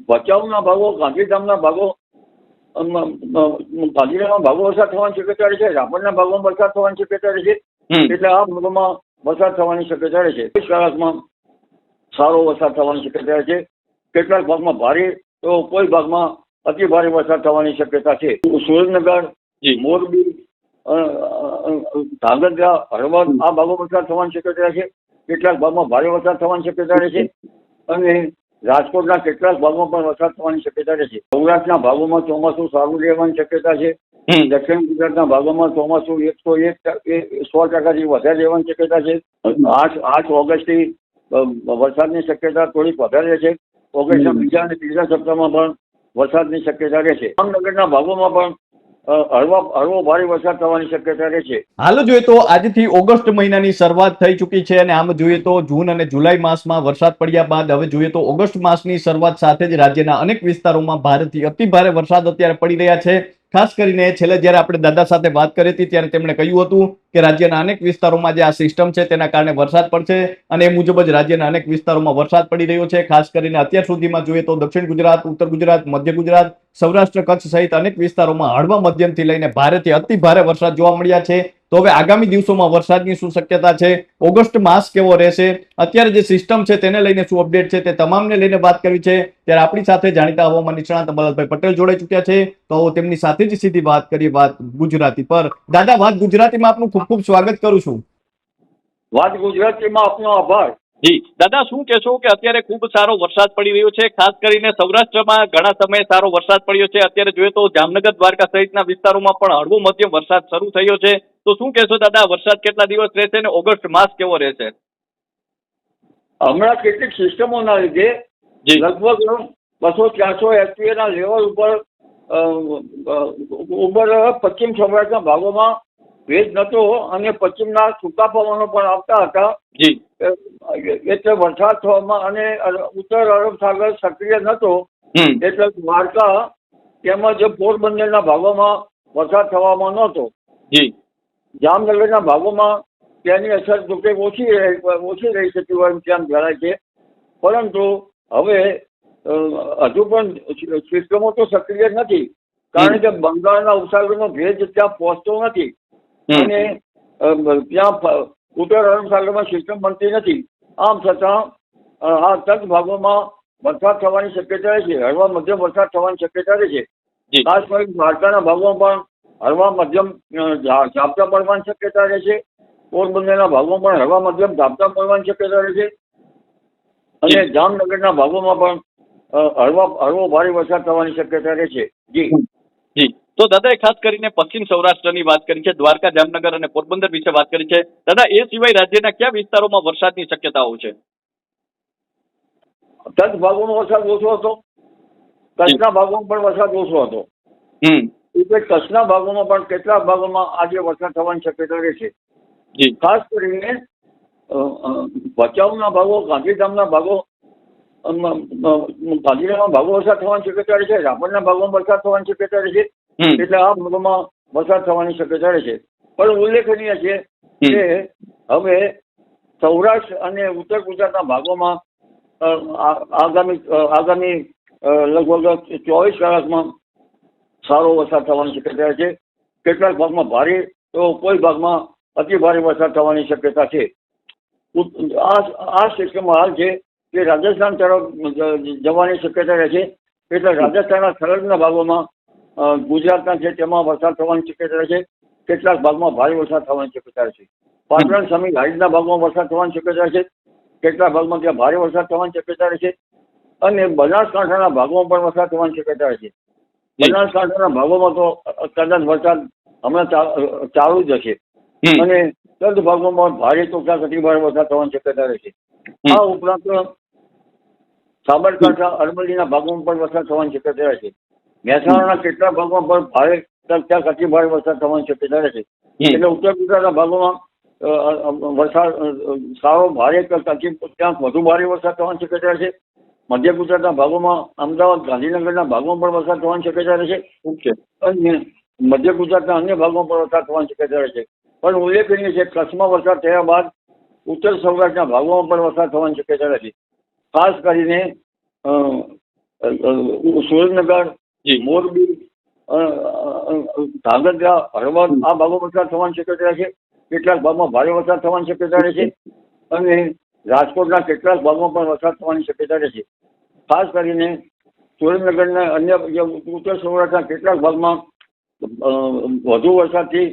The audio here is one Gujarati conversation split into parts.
ભચાઉના ભાગો, ગાંધીધામના ભાગો, ગાંધીધામના ભાગો વરસાદ થવાની શક્યતા રહે છે. રાપરના ભાગોમાં વરસાદ થવાની શક્યતા રહે છે. એટલે આ ભાગોમાં વરસાદ થવાની શક્યતા રહે છે. 24 કલાકમાં સારો વરસાદ થવાની શક્યતા રહે છે. કેટલાક ભાગમાં ભારે તો કોઈ ભાગમાં અતિ ભારે વરસાદ થવાની શક્યતા છે. સુરેન્દ્રનગર, મોરબી, ધાંગધ્રા, હળવદ આ ભાગો વરસાદ થવાની શક્યતા છે. કેટલાક ભાગમાં ભારે વરસાદ થવાની શક્યતા રહે છે. અને રાજકોટના કેટલાક ભાગમાં પણ વરસાદ થવાની શક્યતા રહે છે. સૌરાષ્ટ્રના ભાગોમાં ચોમાસું સારું રહેવાની શક્યતા છે. દક્ષિણ ગુજરાતના ભાગોમાં ચોમાસું 100% વધારે રહેવાની શક્યતા છે. 8 ઓગસ્ટથી વરસાદની શક્યતા થોડીક વધારે રહેશે. ઓગસ્ટના બીજા અને ત્રીજા સપ્તાહમાં પણ વરસાદની શક્યતા રહેશે. જામનગરના ભાગોમાં પણ હળવો ભારે વરસાદ થવાની શક્યતા રહેશે. હાલ જોઈએ તો આજથી ઓગસ્ટ મહિનાની શરૂઆત થઈ ચૂકી છે અને આમ જોઈએ તો જૂન અને જુલાઈ માસમાં વરસાદ પડ્યા બાદ હવે જોઈએ તો ઓગસ્ટ માસની શરૂઆત સાથે જ રાજ્યના અનેક વિસ્તારોમાં ભારેથી અતિ ભારે વરસાદ અત્યારે પડી રહ્યા છે. ખાસ કરીને છેલ્લે જ્યારે આપણે દાદા સાથે વાત કરી હતી ત્યારે તેમણે કહ્યું હતું કે રાજ્યના અનેક વિસ્તારોમાં જે આ સિસ્ટમ છે તેના કારણે વરસાદ પડશે અને એ મુજબ જ રાજ્યના અનેક વિસ્તારોમાં વરસાદ પડી રહ્યો છે. ખાસ કરીને અત્યાર સુધીમાં જોઈએ તો દક્ષિણ ગુજરાત, ઉત્તર ગુજરાત, મધ્ય ગુજરાત, સૌરાષ્ટ્ર, કચ્છ સહિત અનેક વિસ્તારોમાં હળવા મધ્યમથી લઈને ભારેથી અતિ ભારે વરસાદ જોવા મળ્યા છે. તો હવે આગામી દિવસોમાં વરસાદની શું શક્યતા છે, ઓગસ્ટ માસ કેવો રહેશે, અત્યારે જે સિસ્ટમ છે તેને લઈને શું અપડેટ છે તે તમામને લઈને વાત કરવી છે. ત્યારે આપણી સાથે જાણીતા હવામાન નિષ્ણાત અંબાલાલભાઈ પટેલ જોડાઈ ચુક્યા છે. તો તેમની સાથે જ સીધી વાત કરીએ વાત ગુજરાતી પર. દાદા, વાત ગુજરાતીમાં આપનું ખૂબ ખૂબ સ્વાગત કરું છું. વાત ગુજરાતીમાં આપનો આભાર. જી દાદા, શું કહેશો કે અત્યારે ખૂબ સારો વરસાદ પડી રહ્યો છે, ખાસ કરીને સૌરાષ્ટ્રમાં ઘણા સમયે સારો વરસાદ પડ્યો છે. અત્યારે જોઈએ તો જામનગર, દ્વારકા સહિતના વિસ્તારોમાં પણ હળવો મધ્યમ વરસાદ શરૂ થયો છે. તો શું કહેશો દાદા, વરસાદ કેટલા દિવસ રહેશે અને ઓગસ્ટ માસ કેવો રહેશે? હમણાં કેટલીક સિસ્ટમોના લીધે લગભગ 200-400 એચપીએ ના લેવલ ઉપર પશ્ચિમ સૌરાષ્ટ્રના ભાગોમાં ભેજ નતો અને પશ્ચિમના છૂટા પવનો પણ આવતા હતા. એટલે વરસાદ થવામાં અને ઉત્તર અરબ સાગર સક્રિય નતો એટલે દ્વારકા તેમજ પોરબંદરના ભાગોમાં વરસાદ થવામાં નહોતો. જામનગરના ભાગોમાં તેની અસર જોકે ઓછી રહી શકી હોય તેમ જણાય છે. પરંતુ હવે હજુ પણ સિસ્ટમો તો સક્રિય નથી, કારણ કે બંગાળના ઉપસાગરનો ભેજ ત્યાં પહોંચતો નથી અને ત્યાં ઉત્તર અરબ સાગરમાં સિસ્ટમ બનતી નથી. આમ છતાં આ તટ ભાગોમાં વરસાદ થવાની શક્યતા છે. હળવા મધ્યમ વરસાદ થવાની શક્યતા છે. ખાસ કરીને દ્વારકાના ભાગોમાં પણ હળવા મધ્યમ ઝાપટા પડવાની શક્યતા રહેશે. પોરબંદરના ભાગોમાં પણ હળવા મધ્યમ ઝાપટા પડવાની શક્યતા રહેશે અને જામનગરના ભાગોમાં પણ હળવો ભારે વરસાદ થવાની શક્યતા રહેશે. જી તો દાદાએ ખાસ કરીને પશ્ચિમ સૌરાષ્ટ્રની વાત કરી છે, દ્વારકા, જામનગર અને પોરબંદર વિશે વાત કરી છે. દાદા, એ સિવાય રાજ્યના કયા વિસ્તારોમાં વરસાદની શક્યતાઓ છે? તટ ભાગોમાં વરસાદ ઓછો હતો, કચ્છના ભાગોમાં પણ વરસાદ ઓછો હતો. એટલે કચ્છના ભાગોમાં પણ કેટલાક ભાગોમાં આજે વરસાદ થવાની શક્યતા રહેશે. ખાસ કરીને ભચાઉના ભાગો, ગાંધીધામના ભાગો, ગાંધીધામના ભાગો વરસાદ થવાની શક્યતા રહેશે. રાપરના ભાગોમાં વરસાદ થવાની શક્યતા રહેશે. એટલે આ ભાગોમાં વરસાદ થવાની શક્યતા રહેશે. પણ ઉલ્લેખનીય છે કે હવે સૌરાષ્ટ્ર અને ઉત્તર ગુજરાતના ભાગોમાં આગામી લગભગ 24 કલાકમાં સારો વરસાદ થવાની શક્યતા છે. કેટલાક ભાગમાં ભારે તો કોઈ ભાગમાં અતિ ભારે વરસાદ થવાની શક્યતા છે. આ સિસ્ટમમાં હાલ છે કે રાજસ્થાન તરફ જવાની શક્યતા રહે છે. એટલે રાજસ્થાનના સરહદના ભાગોમાં ગુજરાતના છે તેમાં વરસાદ થવાની શક્યતા રહે છે. કેટલાક ભાગમાં ભારે વરસાદ થવાની શક્યતા છે. પાટણ, સમી, હાઈડના ભાગમાં વરસાદ થવાની શક્યતા છે. કેટલાક ભાગમાં ત્યાં ભારે વરસાદ થવાની શક્યતા રહે છે અને બનાસકાંઠાના ભાગોમાં પણ વરસાદ થવાની શક્યતા રહે છે. બનાસકાંઠાના ભાગોમાં તો કદાચ વરસાદ હમણાં ચાલુ જ હશે અને તટ ભાગોમાં ભારે તો અતિ ભારે વરસાદ થવાની શક્યતા રહે છે. આ ઉપરાંત સાબરકાંઠા, અરવલ્લીના ભાગોમાં પણ વરસાદ થવાની શક્યતા રહે છે. મહેસાણાના કેટલાક ભાગોમાં પણ ભારે ત્યાં અતિ ભારે વરસાદ થવાની શક્યતા રહે છે. એટલે ઉત્તર ગુજરાતના ભાગોમાં વરસાદ સારો ભારે ત્યાં વધુ ભારે વરસાદ થવાની શક્યતા રહે છે. મધ્ય ગુજરાતના ભાગોમાં અમદાવાદ, ગાંધીનગરના ભાગોમાં પણ વરસાદ થવાની શક્યતા રહે છે અને મધ્ય ગુજરાતના અન્ય ભાગોમાં પણ વરસાદ થવાની શક્યતા રહે છે. પણ ઉલ્લેખનીય છે કચ્છમાં વરસાદ થયા બાદ ઉત્તર સૌરાષ્ટ્રના ભાગોમાં પણ વરસાદ થવાની શક્યતા રહે છે. ખાસ કરીને સુરેન્દ્રનગર, જી. મોરબી, ધાંગધ્રા, હળવદ આ ભાગોમાં વરસાદ થવાની શક્યતા છે. કેટલાક ભાગમાં ભારે વરસાદ થવાની શક્યતા રહેશે અને રાજકોટના કેટલાક ભાગમાં પણ વરસાદ થવાની શક્યતા રહેશે. ખાસ કરીને સુરેન્દ્રનગરના અન્ય ઉત્તર સૌરાષ્ટ્રના કેટલાક ભાગમાં વધુ વરસાદથી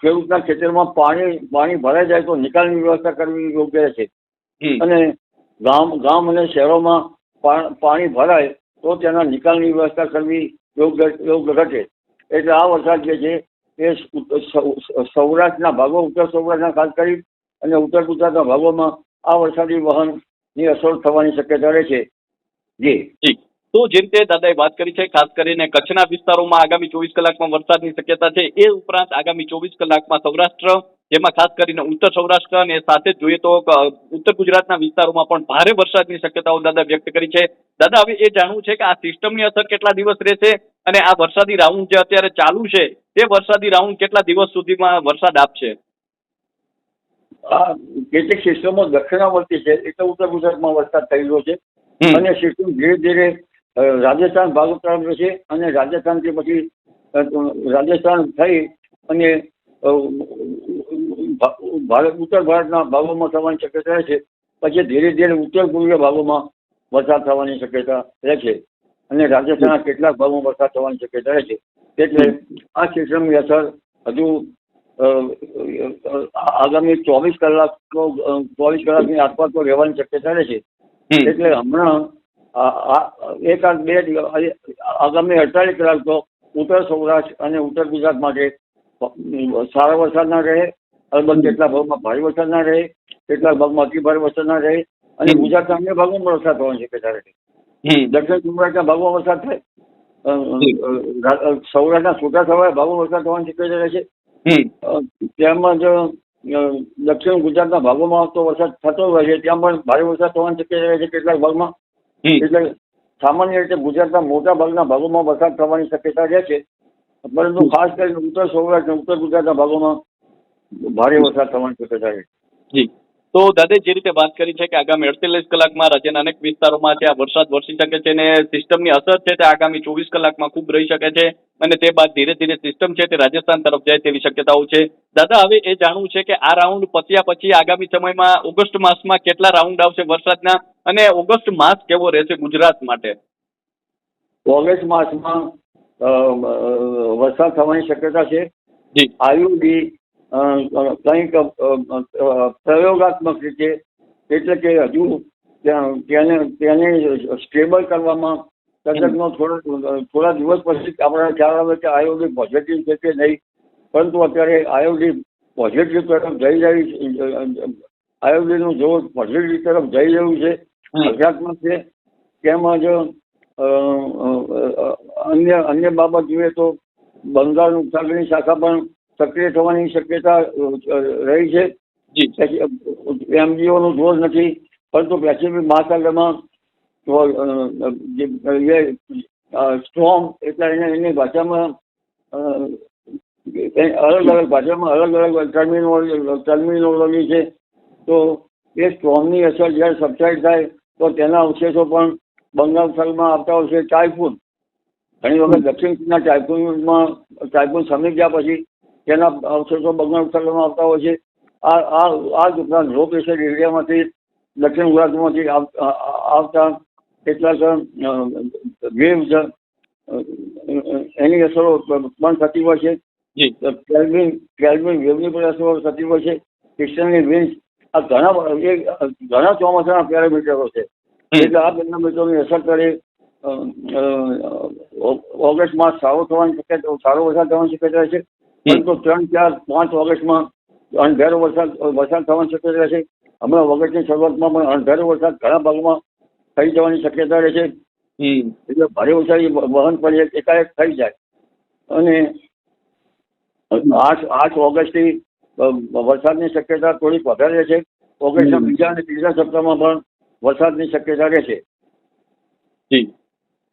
ખેડૂતના ખેતરમાં પાણી ભરાઈ જાય તો નિકાલની વ્યવસ્થા કરવી યોગ્ય છે. અને ગામ અને શહેરોમાં પાણી ભરાય તો તેના નિકાલની વ્યવસ્થા કરવી યોગ્ય ઘટે. એટલે આ વરસાદ જે છે એ સૌરાષ્ટ્રના ભાગો, ઉત્તર સૌરાષ્ટ્રના ખાસ કરી અને ઉત્તર ગુજરાતના ભાગોમાં આ વરસાદી વહનની અસર થવાની શક્યતા રહે છે. જી. તો જે રીતે દાદાએ વાત કરી છે, ખાસ કરીને કચ્છના વિસ્તારોમાં આગામી 24 કલાકમાં વરસાદની શક્યતા છે. એ ઉપરાંત આગામી 24 કલાકમાં સૌરાષ્ટ્ર, જેમાં ખાસ કરીને ઉત્તર સૌરાષ્ટ્ર અને સાથે જોઈએ તો ઉત્તર ગુજરાતના વિસ્તારોમાં પણ ભારે વરસાદની શક્યતાઓ દાદા વ્યક્ત કરી છે. દાદા, હવે એ જાણવું છે કે આ સિસ્ટમની અસર કેટલા દિવસ રહેશે અને આ વરસાદી રાઉન્ડ જે અત્યારે ચાલુ છે તે વરસાદી રાઉન્ડ કેટલા દિવસ સુધીમાં વરસાદ આપશે? આ કેટલીક સિસ્ટમો દક્ષિણાવર્તી છે એટલે ઉત્તર ગુજરાતમાં વરસાદ થઈ રહ્યો છે અને સિસ્ટમ ધીરે ધીરે રાજસ્થાન ભાગ તરફ જશે અને રાજસ્થાનથી પછી રાજસ્થાન થઈ અને ઉત્તર ભારતના ભાગોમાં થવાની શક્યતા રહે છે. પછી ધીરે ધીરે ઉત્તર પૂર્વીય ભાગોમાં વરસાદ થવાની શક્યતા રહે છે અને રાજસ્થાનના કેટલાક ભાગોમાં વરસાદ થવાની શક્યતા રહે છે. એટલે આ સિસ્ટમની અસર હજુ આગામી 24 કલાકની આસપાસ તો રહેવાની શક્યતા રહે છે. એટલે હમણાં એકાદ બે આગામી 48 કલાક તો ઉત્તર સૌરાષ્ટ્ર અને ઉત્તર ગુજરાત માટે સારા વરસાદ ના રહે. અલબત્ત કેટલાક ભાગમાં ભારે વરસાદ ના રહે, કેટલાક ભાગમાં અતિ ભારે વરસાદ ના રહે અને ગુજરાતના અન્ય ભાગોમાં વરસાદ થવાની શક્યતા રહે. દક્ષિણ સૌરાષ્ટ્રના ભાગમાં વરસાદ થાય, સૌરાષ્ટ્રના છૂટાછવાયા ભાગોમાં વરસાદ થવાની શક્યતા રહે છે. તેમજ દક્ષિણ ગુજરાતના ભાગોમાં તો વરસાદ થતો હોય છે, ત્યાં પણ ભારે વરસાદ થવાની શક્યતા રહે છે કેટલાક ભાગમાં. એટલે સામાન્ય રીતે ગુજરાતના મોટા ભાગના ભાગોમાં વરસાદ થવાની શક્યતા રહે છે, પરંતુ ખાસ કરીને ઉત્તર સૌરાષ્ટ્ર અને ઉત્તર ગુજરાતના ભાગોમાં ભારે વરસાદ થવાની શક્યતા રહે છે. તો દાદા જે રીતે વાત કરી છે કે આગામી 48 કલાકમાં રાજ્યના અનેક વિસ્તારોમાં ત્યાં વરસાદ વરસી શકે છે અને સિસ્ટમની અસર છે તે આગામી 24 કલાકમાં ખૂબ રહી શકે છે અને તે બાદ ધીરે ધીરે સિસ્ટમ છે તે રાજસ્થાન તરફ જાય તેવી શક્યતાઓ છે. દાદા, હવે એ જાણવું છે કે આ રાઉન્ડ પત્યા પછી આગામી સમયમાં ઓગસ્ટ માસમાં કેટલા રાઉન્ડ આવશે વરસાદના અને ઓગસ્ટ માસ કેવો રહેશે ગુજરાત માટે? ઓગસ્ટ માસમાં વરસાદ થવાની શક્યતા છે. આયુડી કંઈક પ્રયોગાત્મક રીતે, એટલે કે હજુ તેને સ્ટેબલ કરવામાં તજજ્ઞો થોડા દિવસ પછી આપણે ખ્યાલ આવે કે આયોડી પોઝિટિવ છે કે નહીં. પરંતુ અત્યારે આયોડી પોઝિટિવ તરફ જઈ રહી, આયોડીનું જોર પોઝિટિવ તરફ જઈ રહ્યું છે, હકારાત્મક છે. તેમજ અન્ય બાબત જોઈએ તો બંગાળ ઉપસાગરની શાખા પણ સક્રિય થવાની શક્યતા રહી છે. એમજીઓનું જોર નથી, પરંતુ પેસિફિક મહાસાગરમાં સ્ટોર્મ એટલે એની ભાષામાં અલગ અલગ ટર્મિનોલોજી છે. તો એ સ્ટોર્મની અસર જ્યારે સબસાઇડ થાય તો તેના અવશેષો પણ બંગાળ ઉપસાગરમાં આવતા હોય છે. ટાઇફૂન, ઘણી વખત દક્ષિણ ચીનના ટાઇફૂન સમી ગયા પછી તેના અવશેષો બંગાળ ઉપસાગરમાં આવતા હોય છે. આ જ ઉપરાંત લો પ્રેશર એરિયામાંથી દક્ષિણ ગુજરાતમાંથી આવતા કેટલાક વેવ્સ એની અસરો પણ થતી હોય છે. કેલ્વિન વેવની પણ અસરો થતી હોય છે. ક્રિસ્ટલની વિન્ડ, આ ઘણા ચોમાસાના પેરામીટરો છે. એટલે આ પેરામીટરોની અસર કરે ઓગસ્ટ માસ સારો વરસાદ થવાની શક્યતા છે. પરંતુ 3, 4, 5 ઓગસ્ટમાં અણધારો વરસાદ થવાની શક્યતા છે. હમણાં ઓગસ્ટની શરૂઆતમાં પણ અણધારો વરસાદ ઘણા ભાગમાં થઈ જવાની શક્યતા રહે છે. એટલે ભારે વરસાદી વહન પણ એકાએક થઈ જાય અને 8 ઓગસ્ટથી વરસાદની શક્યતા થોડીક વધારે છે. ઓગસ્ટના બીજા અને ત્રીજા સપ્તાહમાં પણ વરસાદની શક્યતા રહેશે.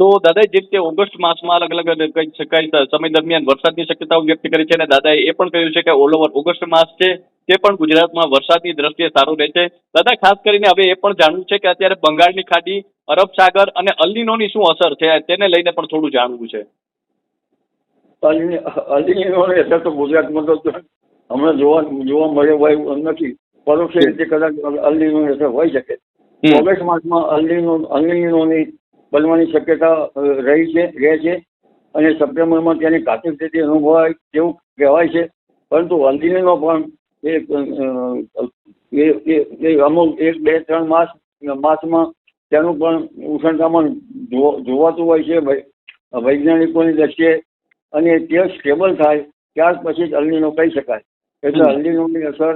તો દાદાએ જે રીતે ઓગસ્ટ માસમાં અલગ અલગ કહી શકાય સમય દરમિયાન વરસાદની શક્યતાઓ વ્યક્ત કરી છે અને દાદાએ એ પણ કહ્યું છે કે ઓલ ઓવર ઓગસ્ટ માસ છે તે પણ ગુજરાતમાં વરસાદની દ્રષ્ટિએ સારું રહેશે. દાદા, ખાસ કરીને હવે એ પણ જાણવું છે કે અત્યારે બંગાળની ખાડી અરબ સાગર અને અલ્નીનોની શું અસર છે તેને લઈને પણ થોડું જાણવું છે. અલ્નીનોની અસર તો ગુજરાતમાં તો હમણાં જોવા મળે હોય નથી. પરોક્ષ રીતે કદાચ અલ્નીનોની અસર હોઈ શકે. ઓગસ્ટ માસમાં અલ્નીનોની બનવાની શક્યતા રહે છે અને સપ્ટેમ્બરમાં તેની ઘાતક સ્થિતિ અનુભવાય તેવું કહેવાય છે. પરંતુ અલ્નીનો પણ અમુક 1-2-3 માસમાં તેનું પણ ઉષ્ણતામાન જોવાતું હોય છે વૈજ્ઞાનિકોની દ્રષ્ટિએ, અને તે સ્ટેબલ થાય ત્યાર પછી જ અલ્નીનો કહી શકાય. એટલે અલ્નીનોની અસર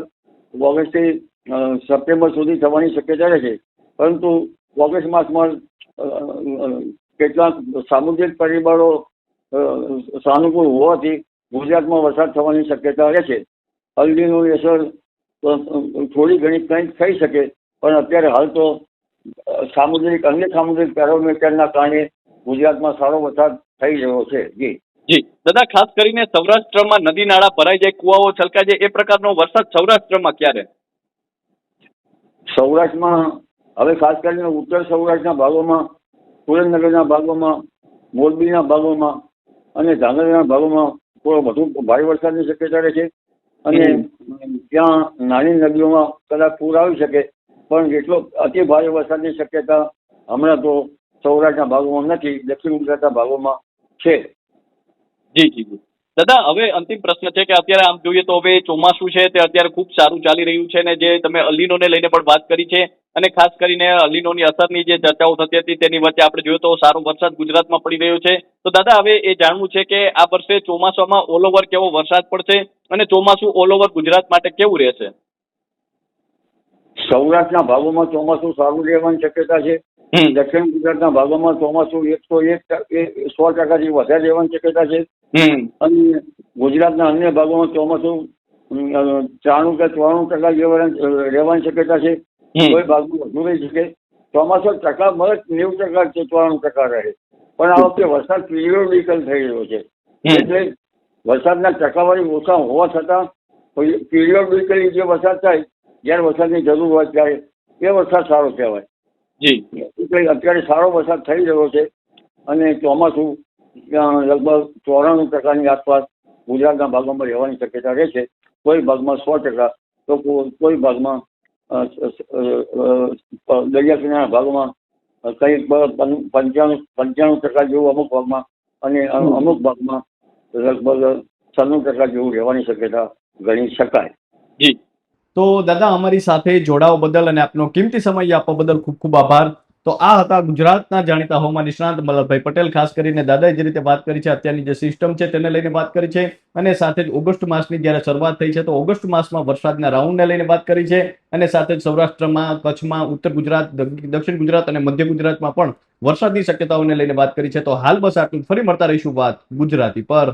ઓગસ્ટથી સપ્ટેમ્બર સુધી થવાની શક્યતા રહે છે. પરંતુ ઓગસ્ટ માસમાં કેટલાક સામુદ્રિક પરિબળો સાનુકૂળ હોવાથી ગુજરાતમાં વરસાદ થવાની શક્યતા રહે છે. અલ્નીનોની અસર થોડી ઘણી કંઈક થઈ શકે, પણ અત્યારે હાલ તો અન્ય સામુદ્રિક પેરામીટરના કારણે ગુજરાતમાં સારો વરસાદ થઈ રહ્યો છે. જી દાદા, ખાસ કરીને સૌરાષ્ટ્રમાં નદી નાળા ભરાઈ જાય, કુવાઓ છલકાઈ જાય, એ પ્રકારનો વરસાદ સૌરાષ્ટ્રમાં ક્યારે? સૌરાષ્ટ્રમાં હવે ખાસ કરીને ઉત્તર સૌરાષ્ટ્રના ભાગોમાં, સુરેન્દ્રનગરના ભાગોમાં, મોરબીના ભાગોમાં અને ધાંગધ્રાના ભાગોમાં થોડો વધુ ભારે વરસાદની શક્યતા રહે છે. અને ત્યાં નાની નદીઓમાં કદાચ પૂર આવી શકે, પણ એટલો અતિ ભારે વરસાદની શક્યતા હમણાં તો સૌરાષ્ટ્રના ભાગોમાં નથી, દક્ષિણ ગુજરાતના ભાગોમાં છે. જી જી જી દાદા, હવે અંતિમ પ્રશ્ન છે કે અત્યારે આમ જોઈએ તો હવે ચોમાસું છે તે અત્યારે ખૂબ સારું ચાલી રહ્યું છે, ને જે તમે અલ્નીનોને લઈને પણ વાત કરી છે, અને ખાસ કરીને અલ્નીનોની અસરની જે ચર્ચાઓ થતી હતી તેની વચ્ચે આપણે જોઈએ તો સારો વરસાદ ગુજરાતમાં પડી રહ્યો છે. તો દાદા, હવે એ જાણવું છે કે આ વર્ષે ચોમાસામાં ઓલ ઓવર કેવો વરસાદ પડશે અને ચોમાસું ઓલ ઓવર ગુજરાત માટે કેવું રહેશે? સૌરાષ્ટ્રના ભાગોમાં ચોમાસું સારું રહેવાની શક્યતા છે. દક્ષિણ ગુજરાતના ભાગોમાં ચોમાસું 100%થી વધારે રહેવાની શક્યતા છે. અને ગુજરાતના અન્ય ભાગોમાં ચોમાસું 93% રહેવાની શક્યતા છે. કોઈ ભાગમાં વધુ રહી શકે. ચોમાસું ટકા મળે 90% છે, 94% રહે. પણ આ વખતે વરસાદ પિરિયોડિકલ થઈ રહ્યો છે. એટલે વરસાદના ટકાવારી ઓછા હોવા છતાં પિરિયોડિકલી જે વરસાદ થાય, જ્યારે વરસાદની જરૂર હોય ત્યારે એ વરસાદ સારો કહેવાય. જી, એટલે અત્યારે સારો વરસાદ થઈ રહ્યો છે અને ચોમાસું લગભગ 94%ની આસપાસ ગુજરાતના ભાગોમાં રહેવાની શક્યતા રહે છે. કોઈ ભાગમાં 100%, તો કોઈ ભાગમાં દરિયા કિનારાના ભાગોમાં કંઈક 95% જેવું અમુક ભાગમાં, અને અમુક ભાગમાં લગભગ 96% જેવું રહેવાની શક્યતા ગણી શકાય. જી તો દાદા, અમારી સાથે જોડાવા બદલ અને આપનો કિંમતી સમય આપવા બદલ ખૂબ ખૂબ આભાર. તો આ હતા ગુજરાતના જાણીતા હવામાન નિષ્ણાંત મલ્હારભાઈ પટેલ. ખાસ કરીને દાદાએ જે રીતે વાત કરી છે, અત્યારની જે સિસ્ટમ છે તેને લઈને વાત કરી છે, અને સાથે જ ઓગસ્ટ માસની જ્યારે શરૂઆત થઈ છે તો ઓગસ્ટ માસમાં વરસાદના રાઉન્ડને લઈને વાત કરી છે, અને સાથે જ સૌરાષ્ટ્રમાં, કચ્છમાં, ઉત્તર ગુજરાત, દક્ષિણ ગુજરાત અને મધ્ય ગુજરાતમાં પણ વરસાદની શક્યતાઓને લઈને વાત કરી છે. તો હાલ બસ આટલું. ફરી મળતા રહીશું વાત ગુજરાતી પર.